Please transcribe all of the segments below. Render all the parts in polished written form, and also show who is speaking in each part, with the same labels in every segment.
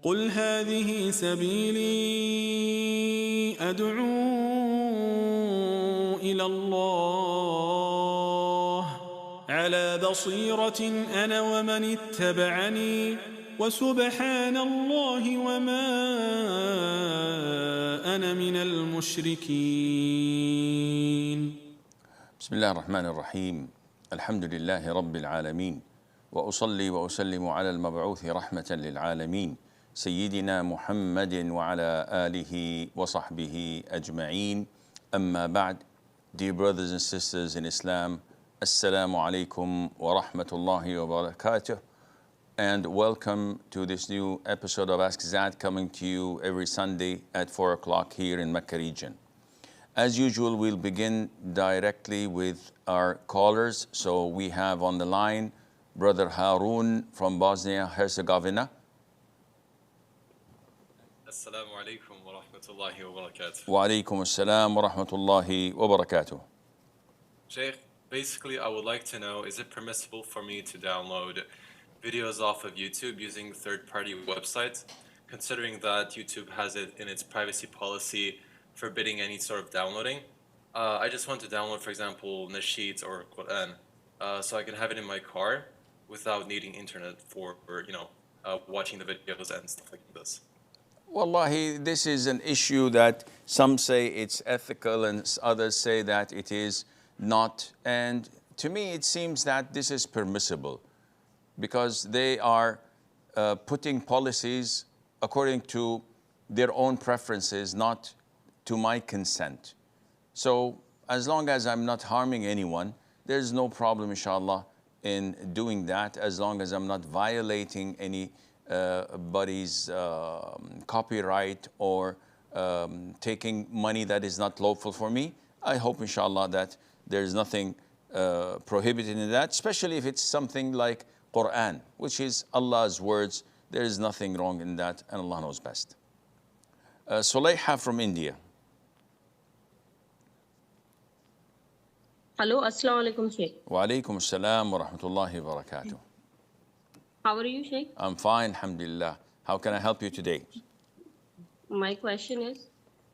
Speaker 1: قل هذه سبيلي أدعو إلى الله على بصيرة أنا ومن اتبعني وسبحان الله وما أنا من المشركين.
Speaker 2: بسم الله الرحمن الرحيم. الحمد لله رب العالمين، وأصلي وأسلم على المبعوث رحمة للعالمين سيدنا محمد وعلى آله وصحبه أجمعين. أما بعد, dear brothers and sisters in Islam, Assalamu alaikum wa rahmatullahi wa barakatuh, and welcome to this new episode of Ask Zad, coming to you every Sunday at 4 o'clock here in Mecca region. As usual, we'll begin directly with our callers. So we have on the line Brother Harun from Bosnia-Herzegovina.
Speaker 3: Assalamu alaikum wa rahmatullahi wa barakatuh.
Speaker 2: Wa alaikum assalam wa rahmatullahi wa barakatuh.
Speaker 3: Sheikh, basically I would like to know, is it permissible for me to download videos off of YouTube using third-party websites, considering that YouTube has it in its privacy policy forbidding any sort of downloading? I just want to download, for example, nasheeds or Quran, so I can have it in my car without needing internet for watching the videos and stuff like this.
Speaker 2: Wallahi, this is an issue that some say it's ethical and others say that it is not. And to me, it seems that this is permissible because they are putting policies according to their own preferences, not to my consent. So as long as I'm not harming anyone, there's no problem, inshallah, in doing that, as long as I'm not violating anybody's copyright or taking money that is not lawful for me. I hope, inshallah, that there's nothing prohibited in that, especially if it's something like Quran, which is Allah's words. There is nothing wrong in that, and Allah knows best. Sulayha from India.
Speaker 4: Hello, Assalamu alaikum, Sheikh.
Speaker 2: Wa alaikum assalam wa rahmatullahi wa barakatuh.
Speaker 4: How are you, Sheikh?
Speaker 2: I'm fine, alhamdulillah. How can I help you today?
Speaker 4: My question is,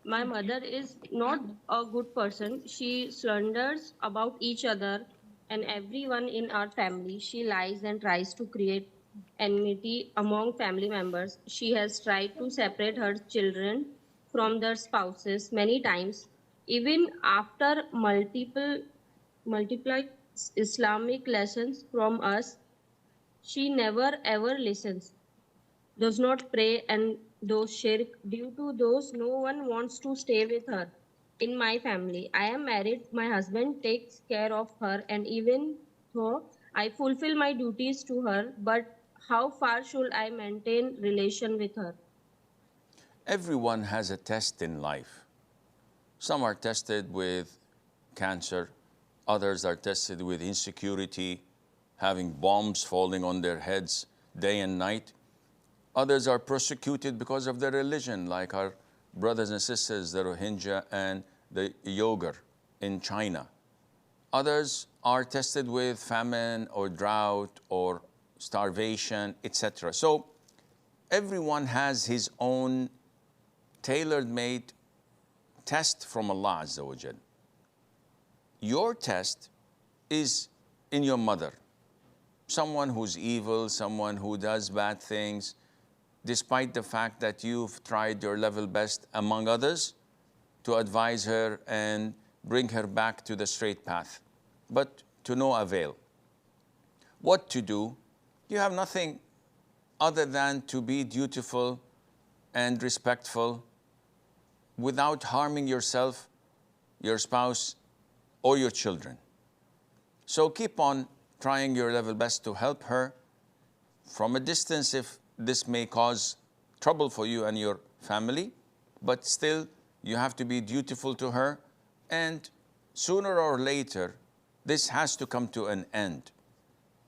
Speaker 4: my mother is not a good person. She slanders about each other and everyone in our family. She lies and tries to create enmity among family members. She has tried to separate her children from their spouses many times. Even after multiple Islamic lessons from us, she never ever listens, does not pray, and does shirk. Due to those, no one wants to stay with her. In my family, I am married. My husband takes care of her, and even though I fulfill my duties to her, but how far should I maintain relation with her?
Speaker 2: Everyone has a test in life. Some are tested with cancer. Others are tested with insecurity, having bombs falling on their heads day and night. Others are persecuted because of their religion, like our brothers and sisters, the Rohingya and the Uyghur in China. Others are tested with famine or drought or starvation, etc. So everyone has his own tailor-made test from Allah Azza wa Jal. Your test is in your mother. Someone who's evil, someone who does bad things, despite the fact that you've tried your level best among others to advise her and bring her back to the straight path, but to no avail. What to do? You have nothing other than to be dutiful and respectful without harming yourself, your spouse, or your children. So keep on trying your level best to help her from a distance if this may cause trouble for you and your family, but still you have to be dutiful to her, and sooner or later this has to come to an end,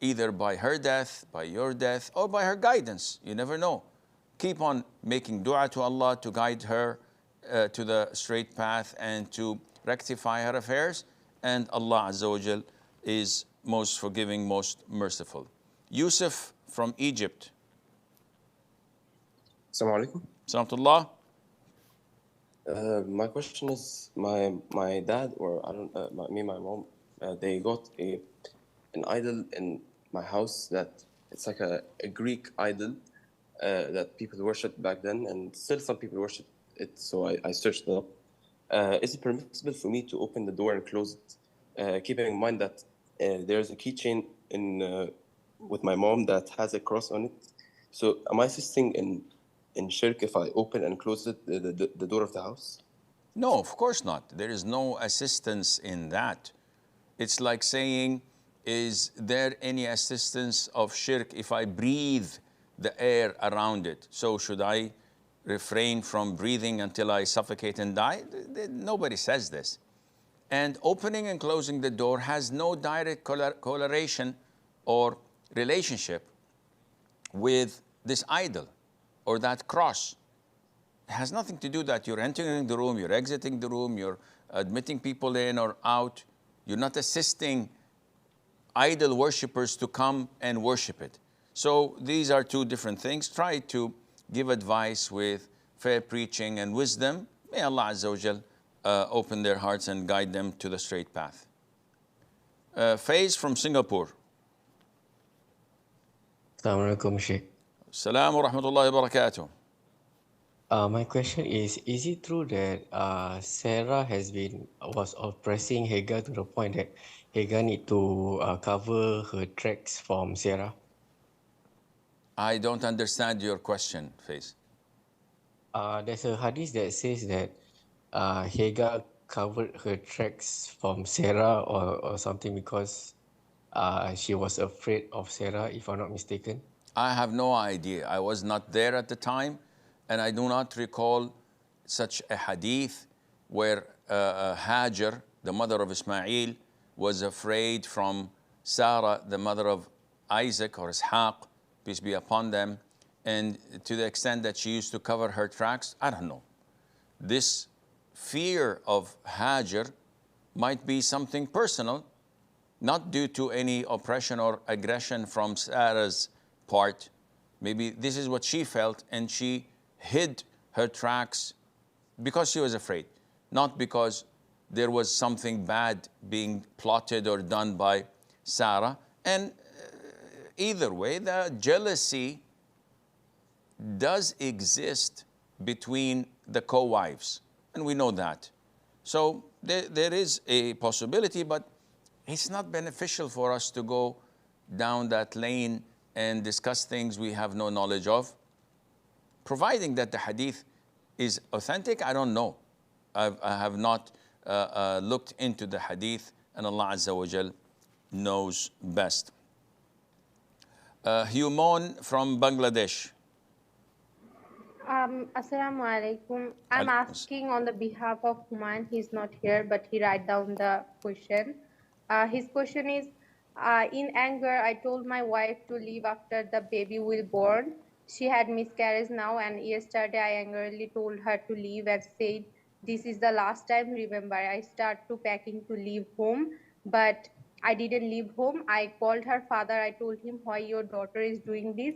Speaker 2: either by her death, by your death, or by her guidance. You never know. Keep on making dua to Allah to guide her to the straight path and to rectify her affairs, and Allah Azza wa Jal is most forgiving, most merciful. Yusuf from Egypt.
Speaker 5: Assalamu alaikum.
Speaker 2: Salamullah.
Speaker 5: My question is, my dad or I don't me and my mom, they got an idol in my house that it's like a Greek idol that people worshipped back then, and still some people worship it. So I searched it up. Is it permissible for me to open the door and close it, keeping in mind that there's a keychain in with my mom that has a cross on it? So am I assisting in shirk if I open and close it, the door of the house?
Speaker 2: No, of course not. There is no assistance in that. It's like saying, is there any assistance of shirk if I breathe the air around it? So should I refrain from breathing until I suffocate and die? Nobody says this. And opening and closing the door has no direct correlation or relationship with this idol or that cross. It has nothing to do that you're entering the room, you're exiting the room, you're admitting people in or out. You're not assisting idol worshippers to come and worship it. So these are two different things. Try to give advice with fair preaching and wisdom. May Allah Azza wa Jal open their hearts and guide them to the straight path. Faiz from Singapore.
Speaker 6: Assalamu alaikum, Sheikh.
Speaker 2: Assalamu wa rahmatullahi wa barakatuh.
Speaker 6: My question is it true that Sarah was oppressing Hagar to the point that Hagar need to cover her tracks from Sarah?
Speaker 2: I don't understand your question, Faiz.
Speaker 6: There's a hadith that says that Hagar covered her tracks from Sarah or something because she was afraid of Sarah, if I'm not mistaken.
Speaker 2: I have no idea. I was not there at the time, and I do not recall such a hadith where Hajar, the mother of Ismail, was afraid from Sarah, the mother of Isaac or Ishaq, peace be upon them, and to the extent that she used to cover her tracks. I don't know. This fear of Hajar might be something personal, not due to any oppression or aggression from Sarah's part. Maybe this is what she felt, and she hid her tracks because she was afraid, not because there was something bad being plotted or done by Sarah. And either way, the jealousy does exist between the co-wives, and we know that. So there is a possibility, but it's not beneficial for us to go down that lane and discuss things we have no knowledge of. Providing that the hadith is authentic, I don't know. I have not looked into the hadith, and Allah Azza wa Jal knows best. Humon from Bangladesh.
Speaker 7: Assalamu alaikum. I'm asking on the behalf of Human. He's not here, but he write down the question. His question is, in anger, I told my wife to leave after the baby will born. She had miscarriage now, and yesterday I angrily told her to leave and said, this is the last time. Remember, I start to packing to leave home, but I didn't leave home. I called her father. I told him why your daughter is doing this.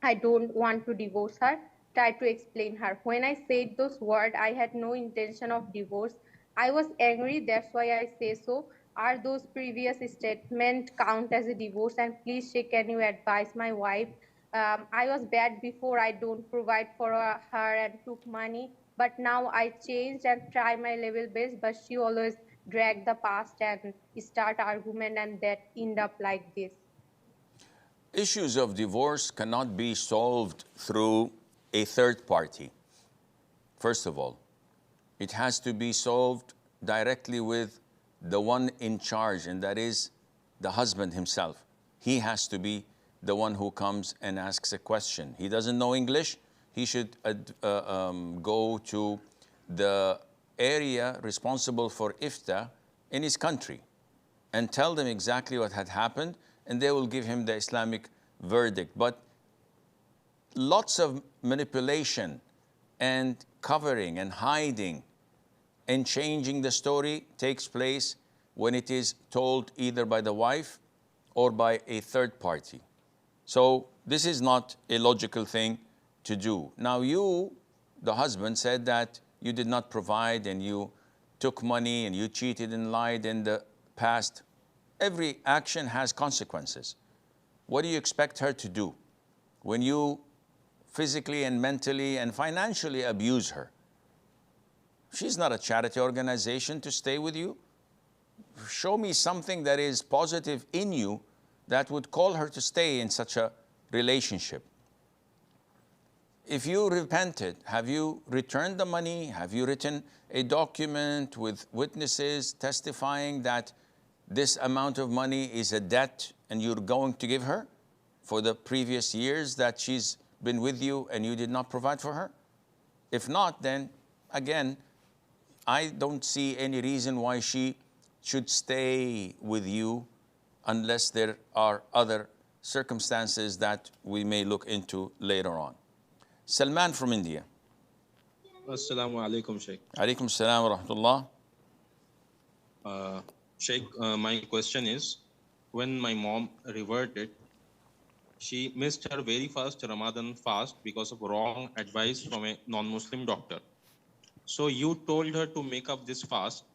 Speaker 7: I don't want to divorce her. Tried to explain her. When I said those words, I had no intention of divorce. I was angry, that's why I say so. Are those previous statements count as a divorce? And please, Sheikh, can you advise my wife? I was bad before. I don't provide for her and took money. But now I changed and try my level best. But she always drag the past and start argument, and that end up like this.
Speaker 2: Issues of divorce cannot be solved through a third party. First of all, it has to be solved directly with the one in charge, and that is the husband himself. He has to be the one who comes and asks a question. He doesn't know English. He should go to the area responsible for IFTA in his country and tell them exactly what had happened, and they will give him the Islamic verdict. But lots of manipulation and covering and hiding and changing the story takes place when it is told either by the wife or by a third party. So this is not a logical thing. to do. Now you, the husband, said that you did not provide and you took money and you cheated and lied in the past. Every action has consequences. What do you expect her to do when you physically and mentally and financially abuse her? She's not a charity organization to stay with you. Show me something that is positive in you that would call her to stay in such a relationship. If you repented, have you returned the money? Have you written a document with witnesses testifying that this amount of money is a debt and you're going to give her for the previous years that she's been with you and you did not provide for her? If not, then again, I don't see any reason why she should stay with you unless there are other circumstances that we may look into later on. Salman from India.
Speaker 8: Assalamu alaikum, Sheikh.
Speaker 2: Alaikum salam wa rahmatullah.
Speaker 8: Sheikh, my question is, when my mom reverted, she missed her very first Ramadan fast because of wrong advice from a non-Muslim doctor. So you told her to make up this fast.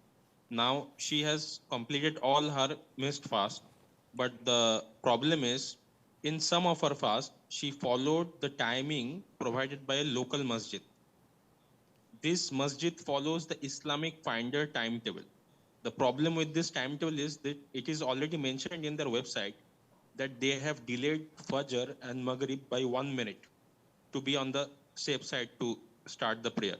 Speaker 8: Now she has completed all her missed fast, but the problem is, in some of her fast, she followed the timing provided by a local masjid. This masjid follows the Islamic Finder timetable. The problem with this timetable is that it is already mentioned in their website that they have delayed Fajr and Maghrib by 1 minute to be on the safe side to start the prayer.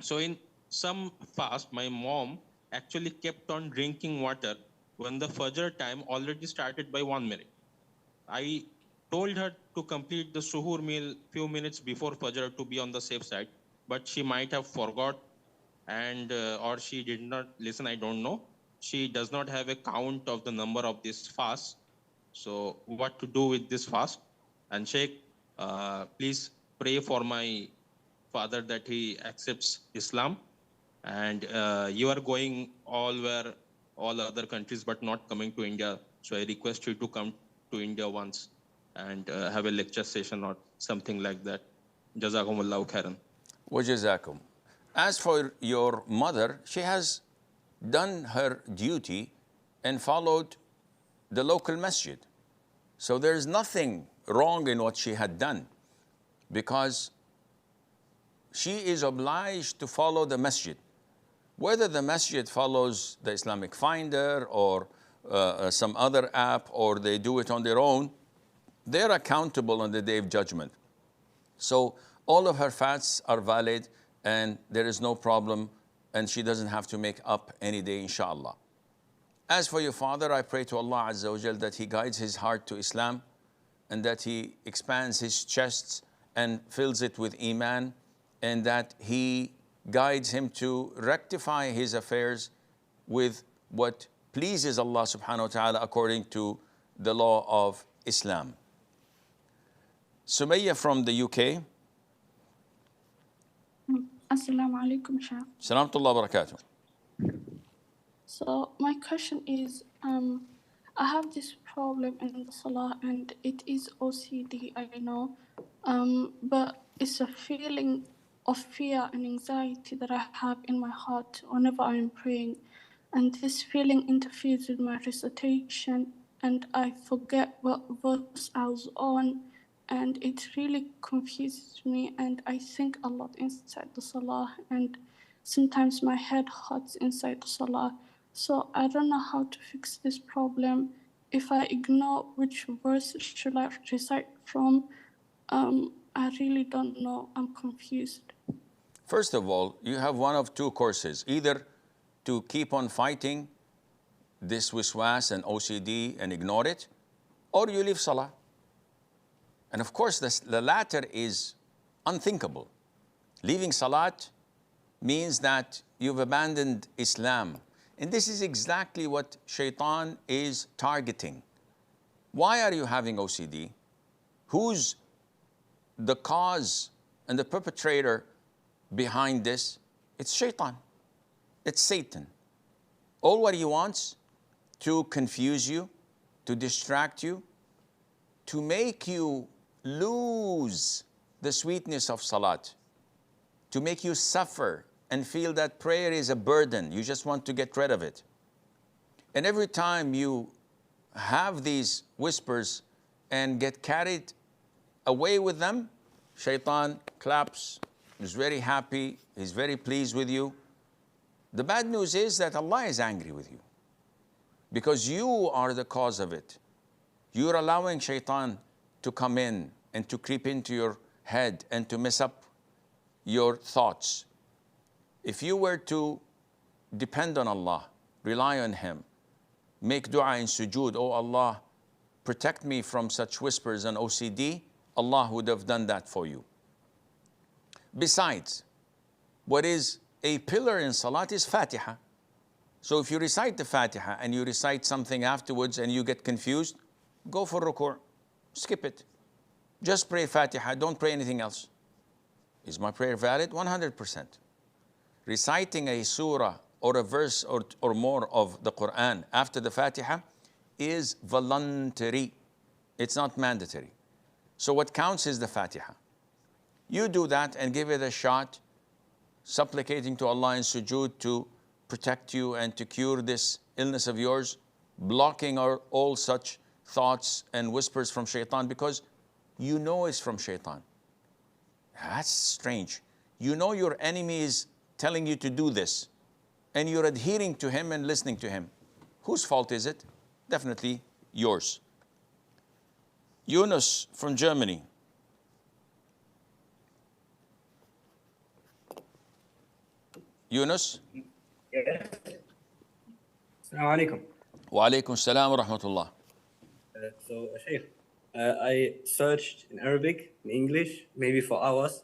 Speaker 8: So in some fast, my mom actually kept on drinking water when the Fajr time already started by 1 minute. I told her to complete the suhoor meal few minutes before Fajr to be on the safe side, but she might have forgot and or she did not listen, I don't know. She does not have a count of the number of this fast. So what to do with this fast? And Sheikh, please pray for my father that he accepts Islam. And you are going all other countries but not coming to India. So I request you to come to India once and have a lecture session or something like that. Jazakumullahu khairan.
Speaker 2: Wa jazakum. As for your mother, she has done her duty and followed the local masjid. So there's nothing wrong in what she had done because she is obliged to follow the masjid. Whether the masjid follows the Islamic Finder or some other app or they do it on their own, they're accountable on the Day of Judgment. So all of her fasts are valid and there is no problem and she doesn't have to make up any day, inshallah. As for your father, I pray to Allah Azza wa Jal that He guides his heart to Islam and that He expands his chest and fills it with Iman and that He guides him to rectify his affairs with what pleases Allah subhanahu wa ta'ala according to the law of Islam. Sumayya from the UK.
Speaker 9: Assalamu alaikum, Sheikh.
Speaker 2: Salamullah wa barakatuh.
Speaker 9: So my question is, I have this problem in the salah and it is OCD, I know, but it's a feeling of fear and anxiety that I have in my heart whenever I'm praying. And this feeling interferes with my recitation and I forget what verse I was on and it really confuses me and I think a lot inside the salah and sometimes my head hurts inside the salah. So I don't know how to fix this problem. If I ignore which verse should I recite from, I really don't know. I'm confused.
Speaker 2: First of all, you have one of two courses. Either to keep on fighting this wiswas and OCD and ignore it, or you leave salah. And of course, the latter is unthinkable. Leaving salat means that you've abandoned Islam. And this is exactly what shaitan is targeting. Why are you having OCD? Who's the cause and the perpetrator behind this? It's shaitan. It's Satan. All what he wants to confuse you, to distract you, to make you lose the sweetness of salat, to make you suffer and feel that prayer is a burden. You just want to get rid of it. And every time you have these whispers and get carried away with them, shaitan claps, is very happy, he's very pleased with you. The bad news is that Allah is angry with you because you are the cause of it. You're allowing shaitan to come in and to creep into your head and to mess up your thoughts. If you were to depend on Allah, rely on Him, make dua in sujood, oh Allah, protect me from such whispers and OCD, Allah would have done that for you. Besides, what is a pillar in salat is Fatiha. So if you recite the Fatiha and you recite something afterwards and you get confused, go for ruku', skip it. Just pray Fatiha, don't pray anything else. Is my prayer valid? 100%. Reciting a surah or a verse or more of the Quran after the Fatiha is voluntary. It's not mandatory. So what counts is the Fatiha. You do that and give it a shot, supplicating to Allah in sujood to protect you and to cure this illness of yours, blocking all such thoughts and whispers from shaitan, because you know it's from shaitan. That's strange. You know your enemy is telling you to do this, and you're adhering to him and listening to him. Whose fault is it? Definitely yours. Yunus from Germany. Yunus?
Speaker 10: Yes. Assalamu alaikum.
Speaker 2: Wa alaikum salam wa rahmatullah.
Speaker 10: So, Sheikh, I searched in Arabic, in English, maybe for hours.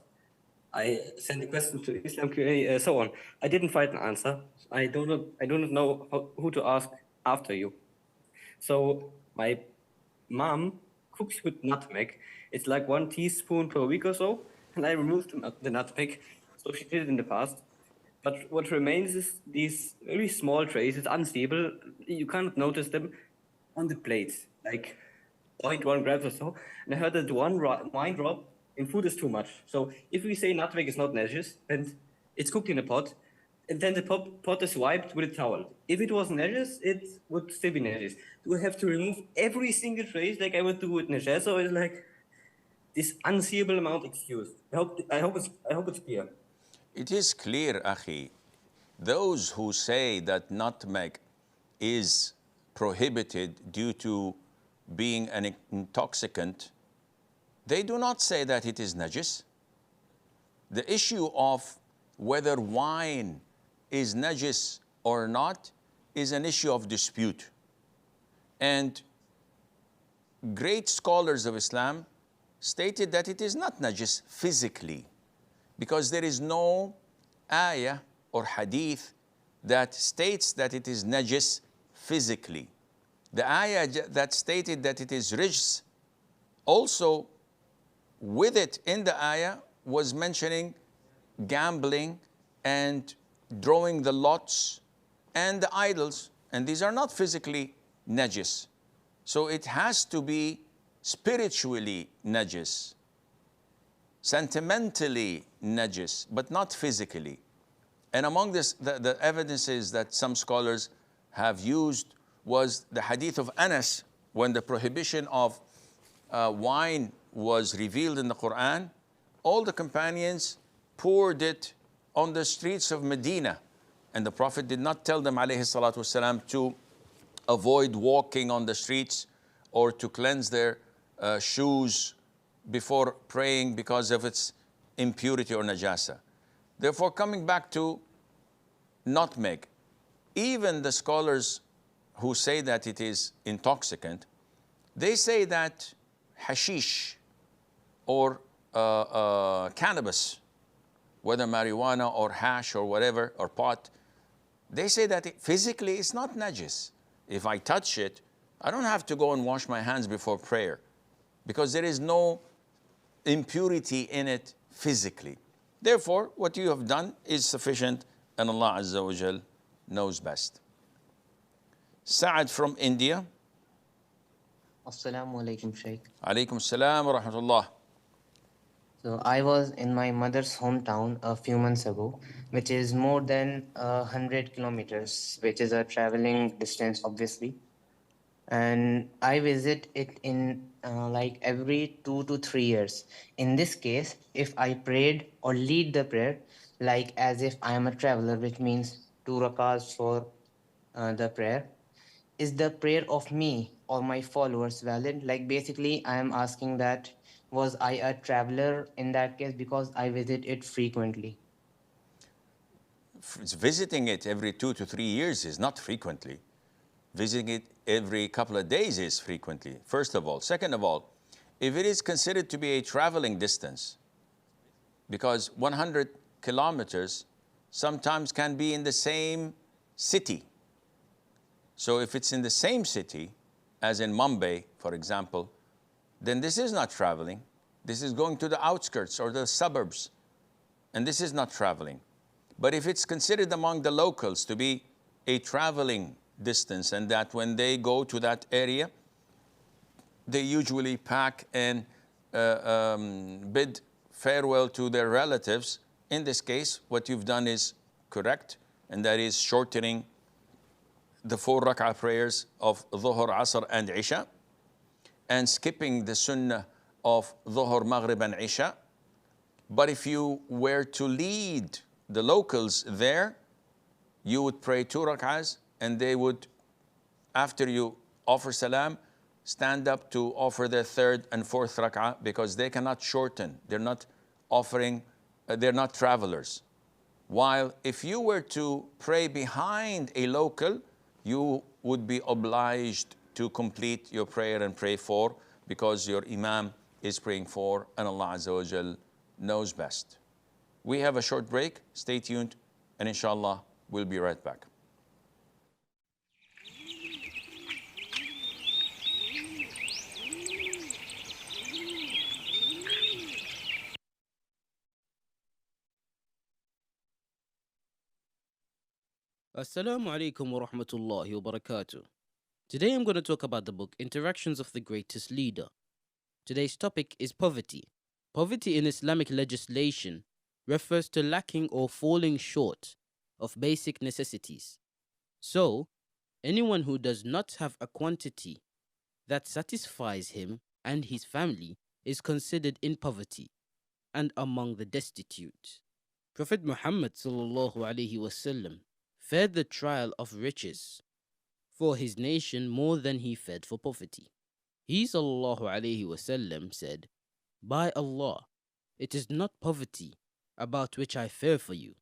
Speaker 10: I sent a question to Islam Q&A, so on. I didn't find an answer. I do not know who to ask after you. So my mom cooks with nutmeg. It's like 1 teaspoon per week or so, and I removed the nutmeg. So she did it in the past. But what remains is these very small trays. It's unstable. You can't notice them on the plates, like 0.1 grams or so. And I heard that one wine drop in food is too much. So if we say nutmeg is not najis, and it's cooked in a pot, and then the pot is wiped with a towel. If it was najis, it would still be najis. Do I have to remove every single trace like I would do with najasa, or is like this unseeable amount excused? I hope it's clear.
Speaker 2: It is clear, Akhi. Those who say that nutmeg is prohibited due to being an intoxicant, they do not say that it is najis. The issue of whether wine is najis or not is an issue of dispute. And great scholars of Islam stated that it is not najis physically, because there is no ayah or hadith that states that it is najis physically. The ayah that stated that it is rijs, also with it in the ayah was mentioning gambling and drawing the lots and the idols, and these are not physically najis. So it has to be spiritually najis, sentimentally najis, but not physically. And among this, the evidences that some scholars have used was the hadith of Anas, when the prohibition of wine was revealed in the Quran. All the companions poured it on the streets of Medina, and the Prophet did not tell them, alayhi salatu wasalam, to avoid walking on the streets or to cleanse their shoes before praying because of its impurity or najasa. Therefore, coming back to nutmeg, even the scholars who say that it is intoxicant, they say that hashish or cannabis, whether marijuana or hash or whatever, or pot, they say that physically it's not najis. If I touch it, I don't have to go and wash my hands before prayer, because there is no impurity in it physically. Therefore, what you have done is sufficient, and Allah Azza wa Jal knows best. Sa'ad from India.
Speaker 11: Assalamu alaikum, Shaykh.
Speaker 2: Alaikum salam wa rahmatullah.
Speaker 11: So I was in my mother's hometown a few months ago, which is more than 100 kilometers, which is a traveling distance, obviously. And I visit it in like every 2 to 3 years. In this case, if I prayed or lead the prayer, like as if I am a traveler, which means 2 rakahs for the prayer, is the prayer of me or my followers valid? Like basically, I am asking that was I a traveler in that case because I visit it frequently?
Speaker 2: Visiting it every 2 to 3 years is not frequently. Visiting it every couple of days is frequently, first of all. Second of all, if it is considered to be a traveling distance, because 100 kilometers sometimes can be in the same city. So if it's in the same city, as in Mumbai, for example, then this is not traveling. This is going to the outskirts or the suburbs, and this is not traveling. But if it's considered among the locals to be a traveling distance, and that when they go to that area, they usually pack and bid farewell to their relatives. In this case, what you've done is correct, and that is shortening the 4 rak'ah prayers of Dhuhr, Asr, and Isha, and skipping the sunnah of Dhuhr, Maghrib, and Isha. But if you were to lead the locals there, you would pray 2 rak'ahs, and they would, after you offer salam, stand up to offer their 3rd and 4th rak'ah, because they cannot shorten. They're not offering, they're not travelers. While if you were to pray behind a local, you would be obliged to complete your prayer and pray 4, because your imam is praying 4, and Allah Azza wa Jal knows best. We have a short break. Stay tuned, and inshallah, we'll be right back.
Speaker 12: Assalamu alaikum wa rahmatullahi wa barakatuh. Today I'm going to talk about the book Interactions of the Greatest Leader. Today's topic is poverty. Poverty in Islamic legislation refers to lacking or falling short of basic necessities. So, anyone who does not have a quantity that satisfies him and his family is considered in poverty and among the destitute. Prophet Muhammad sallallahu alaihi wasallam fed the trial of riches for his nation more than he fed for poverty. He sallallahu alaihi wasallam said, "By Allah, it is not poverty about which I fear for you,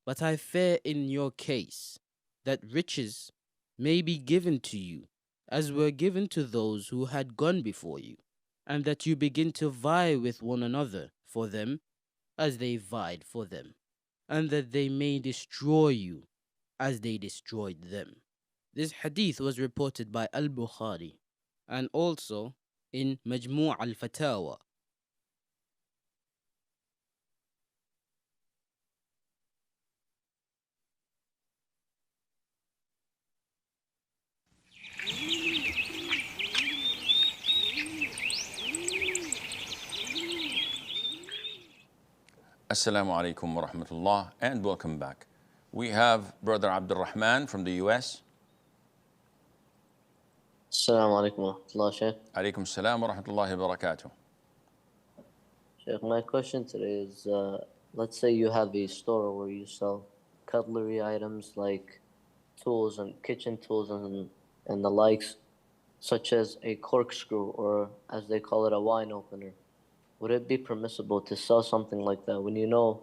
Speaker 12: but I fear in your case that riches may be given to you as were given to those who had gone before you, and that you begin to vie with one another for them as they vied for them, and that they may destroy you as they destroyed them." This hadith was reported by Al-Bukhari and also in Majmu' al-Fatawa.
Speaker 2: Assalamu alaikum wa rahmatullah, and welcome back. We have Brother Abdul Rahman from the US.
Speaker 13: Assalamu alaikum wa rahmatullah, Sheikh.
Speaker 2: Alaikum salam wa rahmatullahi wa barakatuh.
Speaker 13: Sheikh, my question today is, let's say you have a store where you sell cutlery items like tools and kitchen tools and the likes, such as a corkscrew, or as they call it, a wine opener. Would it be permissible to sell something like that when you know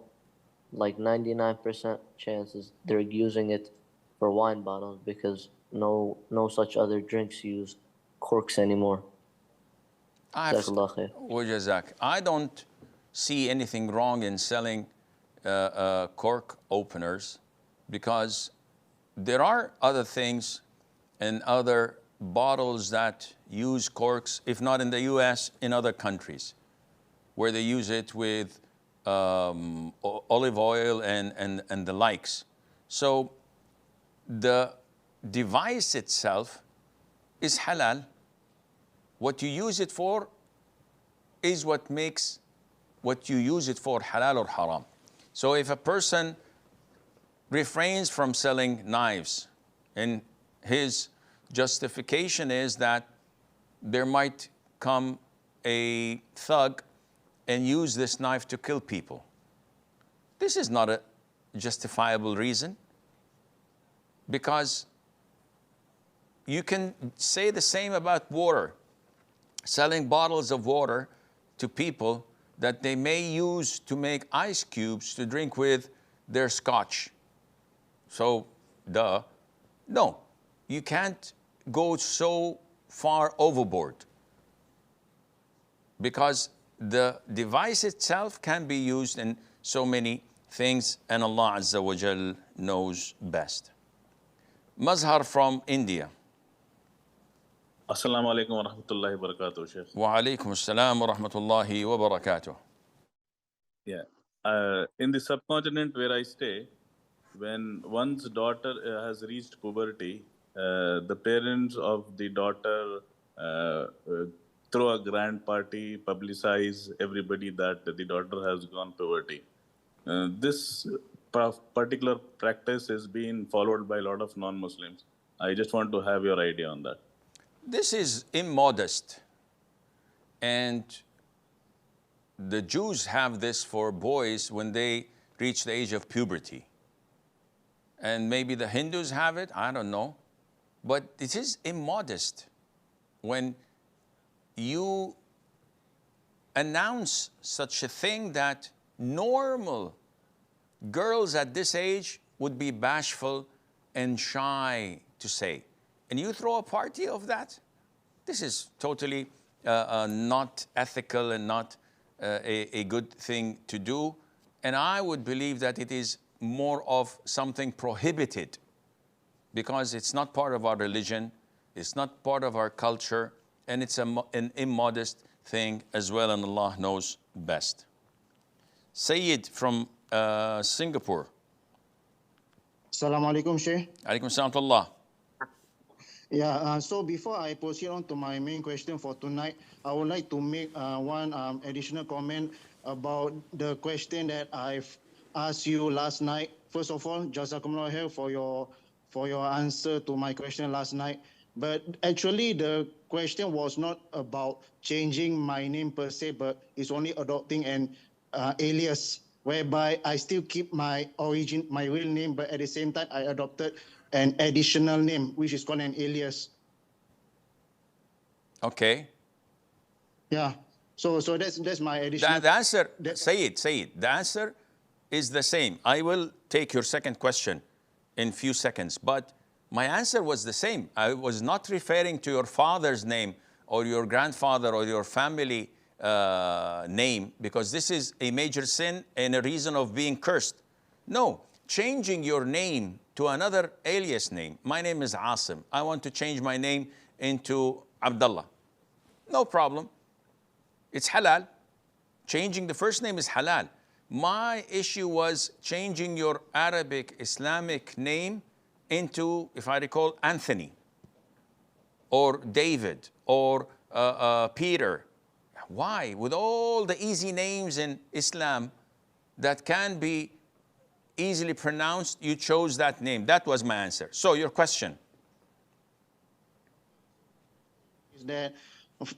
Speaker 13: like 99% chances they're using it for wine bottles, because no such other drinks use corks anymore?
Speaker 2: I don't see anything wrong in selling cork openers, because there are other things and other bottles that use corks, if not in the US, in other countries, where they use it with olive oil and the likes. So the device itself is halal. What you use it for is what makes what you use it for, halal or haram. So if a person refrains from selling knives and his justification is that there might come a thug and use this knife to kill people, this is not a justifiable reason, because you can say the same about water, selling bottles of water to people that they may use to make ice cubes to drink with their scotch. So, no, you can't go so far overboard, because the device itself can be used in so many things, and Allah Azza wa Jal knows best. Mazhar from India.
Speaker 14: Assalamu alaikum wa rahmatullahi wa barakatuh, Sheikh.
Speaker 2: Wa alaikum assalam wa rahmatullahi wa barakatuh.
Speaker 14: Yeah. In the subcontinent where I stay, when one's daughter has reached puberty, the parents of the daughter throw a grand party, publicize everybody that the daughter has gone puberty. This particular practice is being followed by a lot of non-Muslims. I just want to have your idea on that.
Speaker 2: This is immodest, and the Jews have this for boys when they reach the age of puberty. And maybe the Hindus have it, I don't know. But it is immodest when you announce such a thing that normal girls at this age would be bashful and shy to say. And you throw a party of that? This is totally not ethical and not a good thing to do. And I would believe that it is more of something prohibited, because it's not part of our religion, it's not part of our culture, and it's an immodest thing as well, and Allah knows best. Sayyid from Singapore.
Speaker 15: Assalamu alaikum, Sheikh.
Speaker 2: Alaikum salam.
Speaker 15: Yeah, so before I proceed on to my main question for tonight, I would like to make one additional comment about the question that I've asked you last night. First of all, Jazakumullah khair for your answer to my question last night. But actually, the question was not about changing my name per se, but it's only adopting an alias, whereby I still keep my real name, but at the same time, I adopted an additional name, which is called an alias.
Speaker 2: Okay.
Speaker 15: Yeah. So that's my additional.
Speaker 2: The answer, say it. The answer is the same. I will take your second question in few seconds, but my answer was the same. I was not referring to your father's name or your grandfather or your family name, because this is a major sin and a reason of being cursed. No, changing your name to another alias name. My name is Asim. I want to change my name into Abdullah. No problem. It's halal. Changing the first name is halal. My issue was changing your Arabic Islamic name into, if I recall, Anthony or David or Peter. Why? With all the easy names in Islam that can be easily pronounced, you chose that name. That was my answer. So your question.
Speaker 15: Is that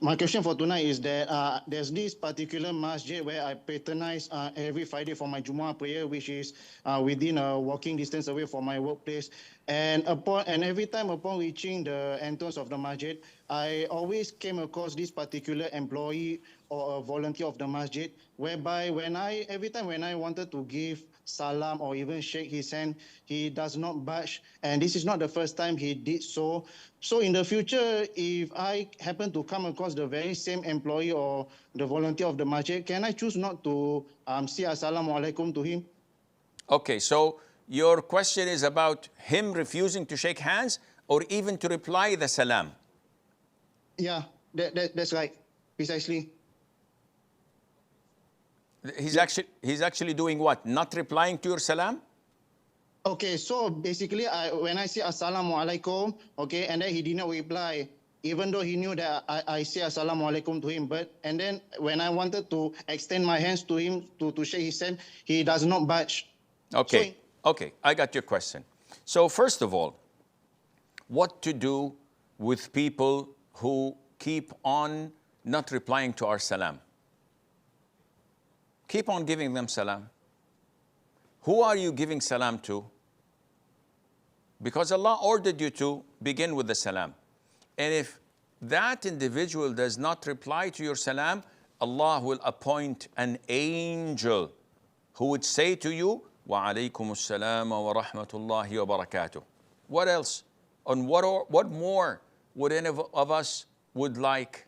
Speaker 15: my question for tonight is that there's this particular masjid where I patronize every Friday for my Jumu'ah prayer, which is within a walking distance away from my workplace. And every time upon reaching the entrance of the masjid, I always came across this particular employee or a volunteer of the masjid, whereby every time when I wanted to give salam or even shake his hand, he does not budge. And this is not the first time he did so. So in the future, if I happen to come across the very same employee or the volunteer of the masjid, can I choose not to say assalamu alaikum to him?
Speaker 2: Okay, so your question is about him refusing to shake hands or even to reply the salam?
Speaker 15: Yeah, that's right, precisely.
Speaker 2: He's actually doing what? Not replying to your salam?
Speaker 15: Okay, so basically, when I say assalamu alaikum, okay, and then he did not reply, even though he knew that I say assalamu alaikum to him. But and then when I wanted to extend my hands to him to shake his hand, he does not budge.
Speaker 2: Okay, okay, I got your question. So first of all, what to do with people who keep on not replying to our salam? Keep on giving them salam. Who are you giving salam to? Because Allah ordered you to begin with the salam. And if that individual does not reply to your salam, Allah will appoint an angel who would say to you, wa alaykum as-salam wa rahmatullahi wa barakatuh. What else? And what more would any of us would like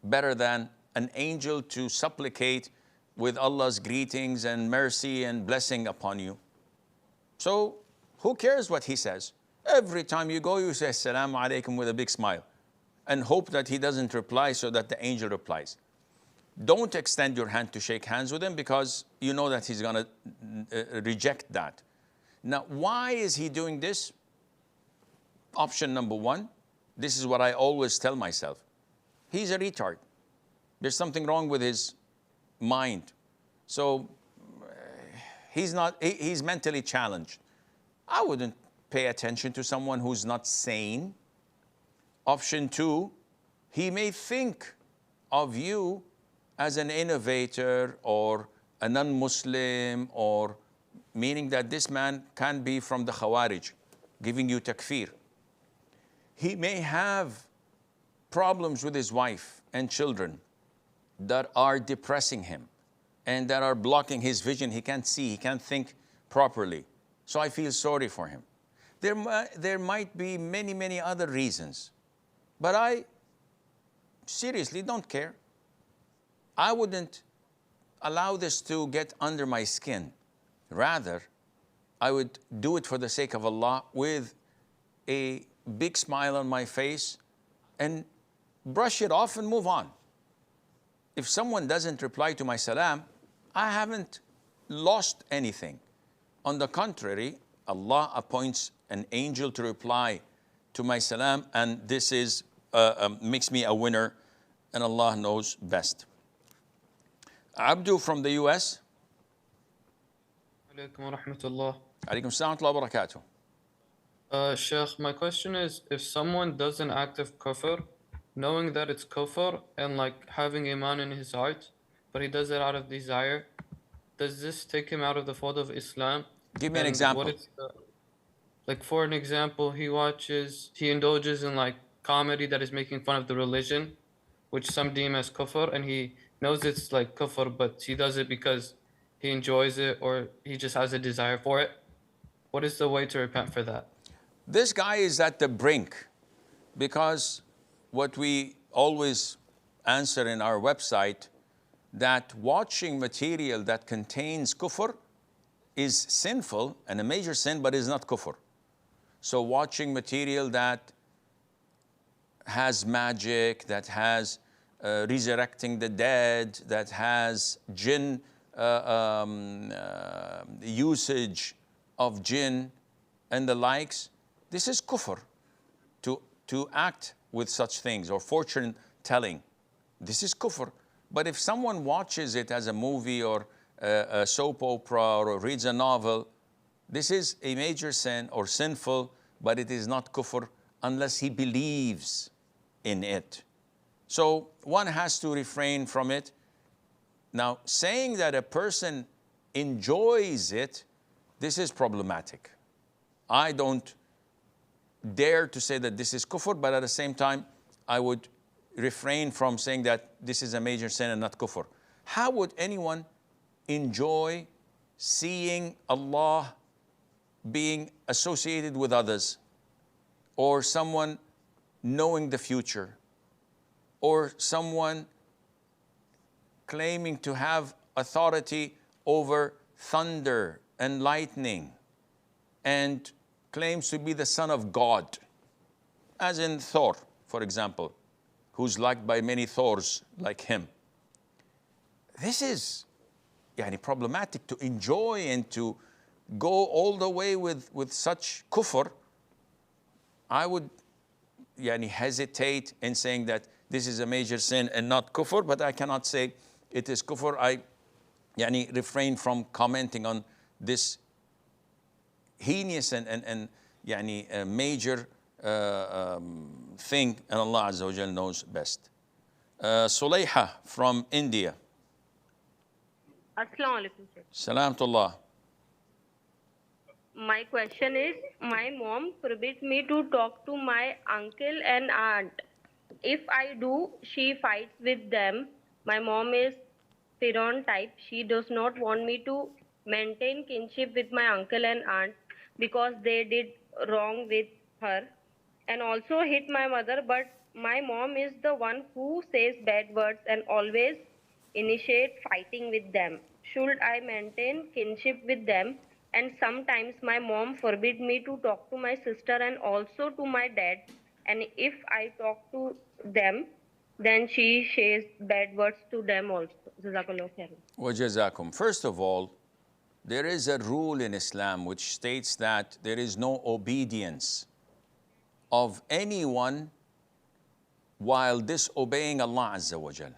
Speaker 2: better than an angel to supplicate with Allah's greetings and mercy and blessing upon you? So who cares what he says? Every time you go, you say assalamu alaikum with a big smile and hope that he doesn't reply so that the angel replies. Don't extend your hand to shake hands with him because you know that he's going to reject that. Now, why is he doing this? Option number one, this is what I always tell myself. He's a retard. There's something wrong with his mind. So he's mentally challenged. I wouldn't pay attention to someone who's not sane. Option two, he may think of you as an innovator or a non-Muslim, or meaning that this man can be from the Khawarij, giving you takfir. He may have problems with his wife and children that are depressing him and that are blocking his vision. He can't see, he can't think properly. So I feel sorry for him. There might be many, many other reasons, but I seriously don't care. I wouldn't allow this to get under my skin. Rather, I would do it for the sake of Allah with a big smile on my face and brush it off and move on. If someone doesn't reply to my salam, I haven't lost anything. On the contrary, Allah appoints an angel to reply to my salam, and this is makes me a winner, and Allah knows best. Abdu from the US.
Speaker 16: Alaikum wa rahmatullah.
Speaker 2: Alaikum salam wa barakatuh.
Speaker 16: Sheikh, my question is, if someone does an act of kufr, knowing that it's kufr and like having iman in his heart, but he does it out of desire, does this take him out of the fold of Islam?
Speaker 2: Give me an example.
Speaker 16: Like for an example, he indulges in like comedy that is making fun of the religion, which some deem as kufr, and he knows it's like kufr, but he does it because he enjoys it or he just has a desire for it. What is the way to repent for that?
Speaker 2: This guy is at the brink, because what we always answer in our website, that watching material that contains kufr is sinful and a major sin, but is not kufr. So watching material that has magic, that has resurrecting the dead, that has jinn, usage of jinn and the likes, this is kufr. To act with such things, or fortune telling, this is kufr. But if someone watches it as a movie or a soap opera or reads a novel, this is a major sin or sinful, but it is not kufr unless he believes in it. So one has to refrain from it. Now, saying that a person enjoys it, this is problematic. I don't dare to say that this is kufr, but at the same time, I would refrain from saying that this is a major sin and not kufr. How would anyone enjoy seeing Allah being associated with others, or someone knowing the future, or someone claiming to have authority over thunder and lightning, and claims to be the son of God, as in Thor, for example, who's liked by many Thors like him? This is problematic to enjoy and to go all the way with such kufr. I would yani, hesitate in saying that this is a major sin and not kufr, but I cannot say it is kufr. I yani, refrain from commenting on this heinous and yani, a major thing, and Allah Azza wa Jal knows best. Sulayha from India.
Speaker 4: Assalamu alaikum, sir.
Speaker 2: Salamtullah.
Speaker 4: My question is, my mom forbids me to talk to my uncle and aunt. If I do, she fights with them. My mom is Firon type. She does not want me to maintain kinship with my uncle and aunt because they did wrong with her and also hit my mother. But my mom is the one who says bad words and always initiate fighting with them. Should I maintain kinship with them? And sometimes my mom forbid me to talk to my sister and also to my dad. And if I talk to them, then she says bad words to them also. Jazakallah khairan.
Speaker 2: Wajazakum. First of all, there is a rule in Islam which states that there is no obedience of anyone while disobeying Allah Azza wa Jal.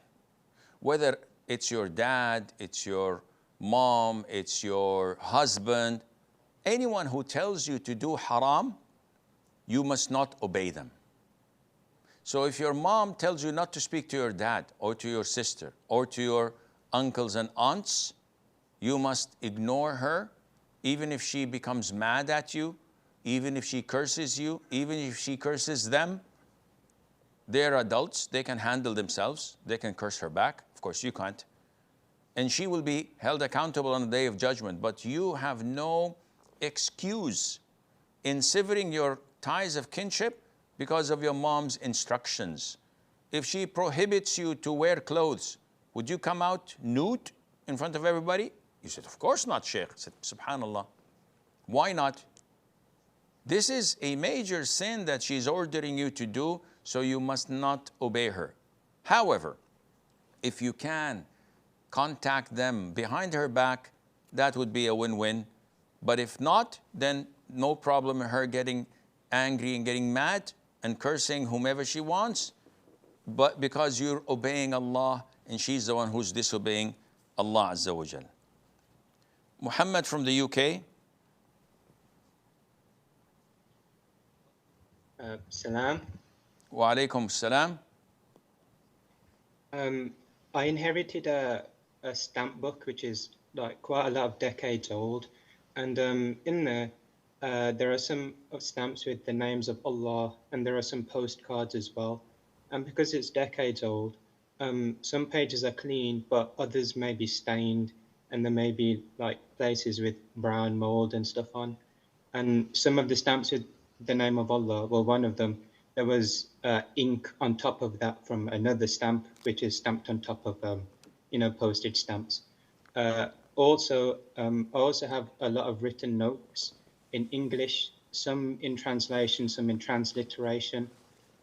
Speaker 2: Whether it's your dad, it's your mom, it's your husband, anyone who tells you to do haram, you must not obey them. So if your mom tells you not to speak to your dad or to your sister or to your uncles and aunts, you must ignore her, even if she becomes mad at you, even if she curses you, even if she curses them. They're adults, they can handle themselves, they can curse her back. Of course, you can't. And she will be held accountable on the day of judgment. But you have no excuse in severing your ties of kinship because of your mom's instructions. If she prohibits you to wear clothes, would you come out nude in front of everybody? You said, of course not, Sheikh. I said, subhanallah. Why not? This is a major sin that she's ordering you to do, so you must not obey her. However, if you can contact them behind her back, that would be a win-win. But if not, then no problem in her getting angry and getting mad and cursing whomever she wants, but because you're obeying Allah and she's the one who's disobeying Allah Azza wa Jal. Muhammad from the UK.
Speaker 17: Salam.
Speaker 2: Wa alaikum salam.
Speaker 17: I inherited a stamp book which is like quite a lot of decades old, and in there are some stamps with the names of Allah, and there are some postcards as well. And because it's decades old, some pages are clean, but others may be stained, and there may be like places with brown mold and stuff on. And some of the stamps with the name of Allah, well, one of them, there was ink on top of that from another stamp, which is stamped on top of, postage stamps. I also have a lot of written notes in English, some in translation, some in transliteration,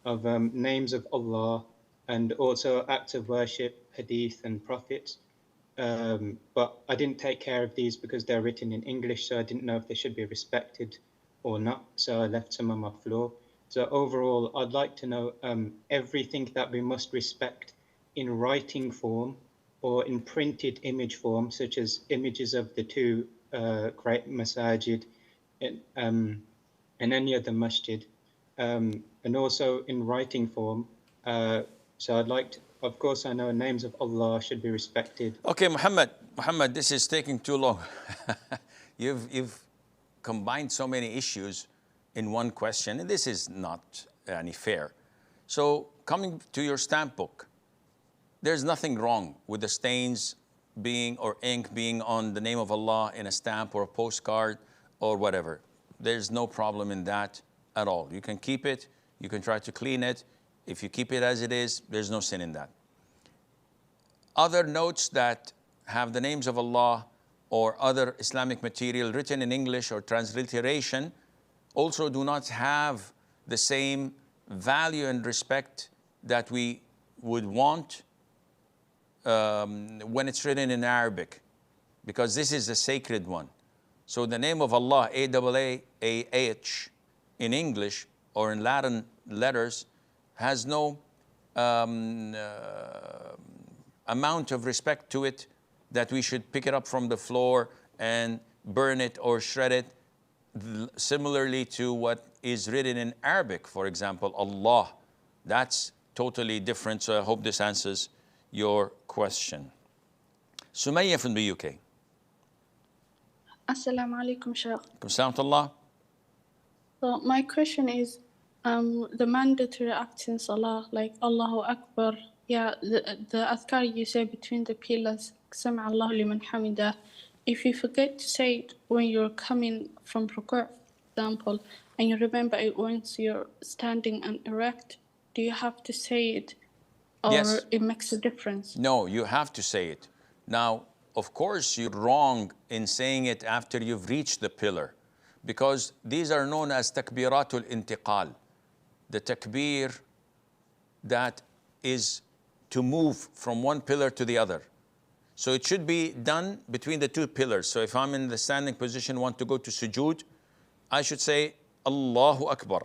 Speaker 17: of names of Allah, and also acts of worship, hadith and prophets. But I didn't take care of these because they're written in English, so I didn't know if they should be respected or not, so I left some on my floor. So overall, I'd like to know everything that we must respect in writing form or in printed image form, such as images of the two great masajid and any other masjid, and also in writing form. So I'd like to, of course, I know names of Allah should be respected.
Speaker 2: Okay, Muhammad, this is taking too long. You've combined so many issues in one question, and this is not any fair. So coming to your stamp book, there's nothing wrong with the stains being or ink being on the name of Allah in a stamp or a postcard or whatever. There's no problem in that at all. You can keep it, you can try to clean it. If you keep it as it is, there's no sin in that. Other notes that have the names of Allah or other Islamic material written in English or transliteration also do not have the same value and respect that we would want when it's written in Arabic, because this is a sacred one. So the name of Allah, A-A-A-H, in English or in Latin letters, has no amount of respect to it that we should pick it up from the floor and burn it or shred it. Similarly to what is written in Arabic, for example, Allah. That's totally different. So I hope this answers your question. Sumayya from the UK.
Speaker 9: Assalamu alaikum, Sheikh.
Speaker 2: Assalamu.
Speaker 9: So my question is, the mandatory acts in Salah, like Allahu Akbar, the adhkar you say between the pillars, Sami Allahu liman hamidah. If you forget to say it when you're coming from ruku', for example, and you remember it once you're standing and erect, do you have to say it, or
Speaker 2: Yes.
Speaker 9: it makes a difference?
Speaker 2: No, you have to say it. Now, of course, you're wrong in saying it after you've reached the pillar, because these are known as takbiratul intiqal, the takbir that is to move from one pillar to the other. So it should be done between the two pillars. So if I'm in the standing position, want to go to sujood, I should say Allahu Akbar.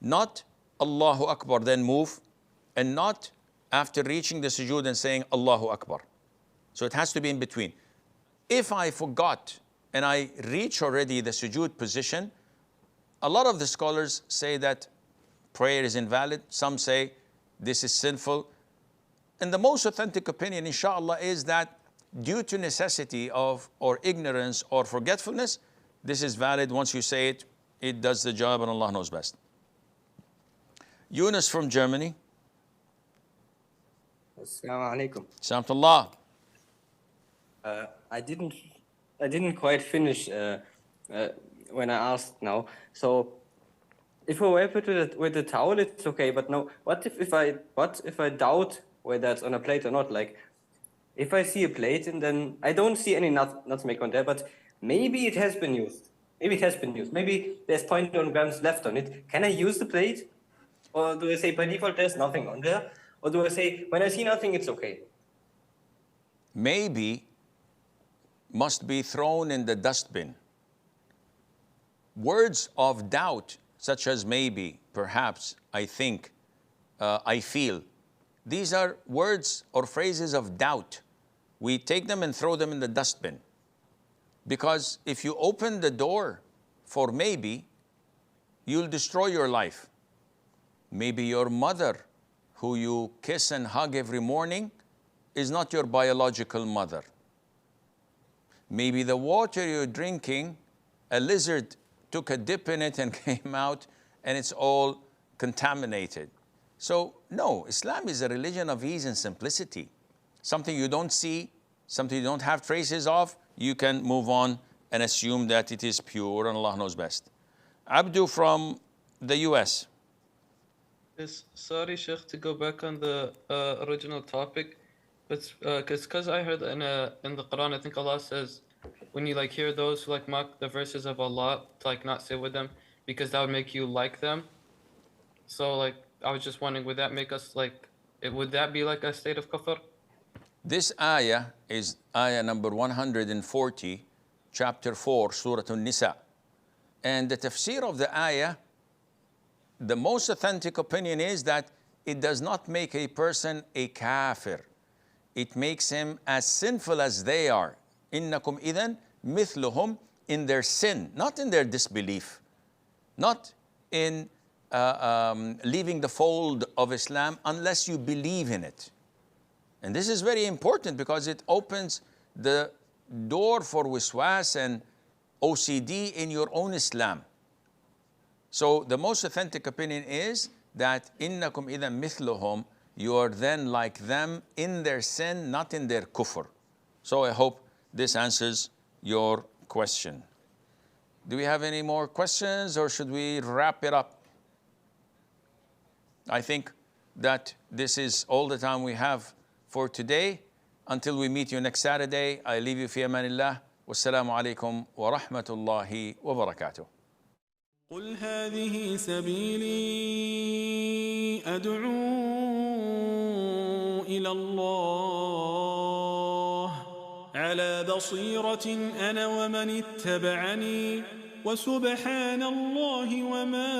Speaker 2: Not Allahu Akbar, then move, and not after reaching the sujood and saying Allahu Akbar. So it has to be in between. If I forgot and I reach already the sujood position, a lot of the scholars say that prayer is invalid. Some say this is sinful. And the most authentic opinion, inshallah, is that due to necessity of or ignorance or forgetfulness, this is valid. Once you say it, it does the job, and Allah knows best. Yunus from Germany.
Speaker 10: Assalamu alaikum.
Speaker 2: Salamullah.
Speaker 10: I didn't quite finish when I asked now. So if I wipe it with the towel, it's okay. But now, what if I doubt whether it's on a plate or not? Like, if I see a plate and then I don't see any nutmeg on there, but maybe it has been used. Maybe there's 0.1 grams left on it. Can I use the plate? Or do I say by default there's nothing on there? Or do I say when I see nothing, it's okay?
Speaker 2: Maybe must be thrown in the dustbin. Words of doubt, such as maybe, perhaps, I think, I feel, these are words or phrases of doubt. We take them and throw them in the dustbin. Because if you open the door for maybe, you'll destroy your life. Maybe your mother, who you kiss and hug every morning, is not your biological mother. Maybe the water you're drinking, a lizard took a dip in it and came out, and it's all contaminated. So no, Islam is a religion of ease and simplicity. Something you don't see, something you don't have traces of, you can move on and assume that it is pure, and Allah knows best. Abdu from the US.
Speaker 16: Yes, sorry, Sheikh, to go back on the original topic, but because I heard in the Quran, I think Allah says, when you hear those who mock the verses of Allah, to not sit with them, because that would make you like them. So I was just wondering, would that make us would that be a state of kufr?
Speaker 2: This ayah is ayah number 140, chapter 4, Surah An-Nisa. And the tafsir of the ayah, the most authentic opinion is that it does not make a person a kafir. It makes him as sinful as they are. إِنَّكُمْ إِذَنْ مِثْلُهُمْ, in their sin, not in their disbelief, not in leaving the fold of Islam unless you believe in it. And this is very important because it opens the door for wiswas and OCD in your own Islam. So the most authentic opinion is that إِنَّكُمْ إِذًا مِثْلُهُمْ, you are then like them in their sin, not in their kufr. So I hope this answers your question. Do we have any more questions, or should we wrap it up? I think that this is all the time we have for today. Until we meet you next Saturday, I leave you fi amanillah. Wassalamu alaikum wa rahmatullahi wa barakatuh.
Speaker 1: قل هذه سبيلي أدعو إلى الله على بصيرة أنا ومن اتبعني وسبحان الله وما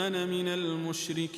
Speaker 1: أنا من المشركين.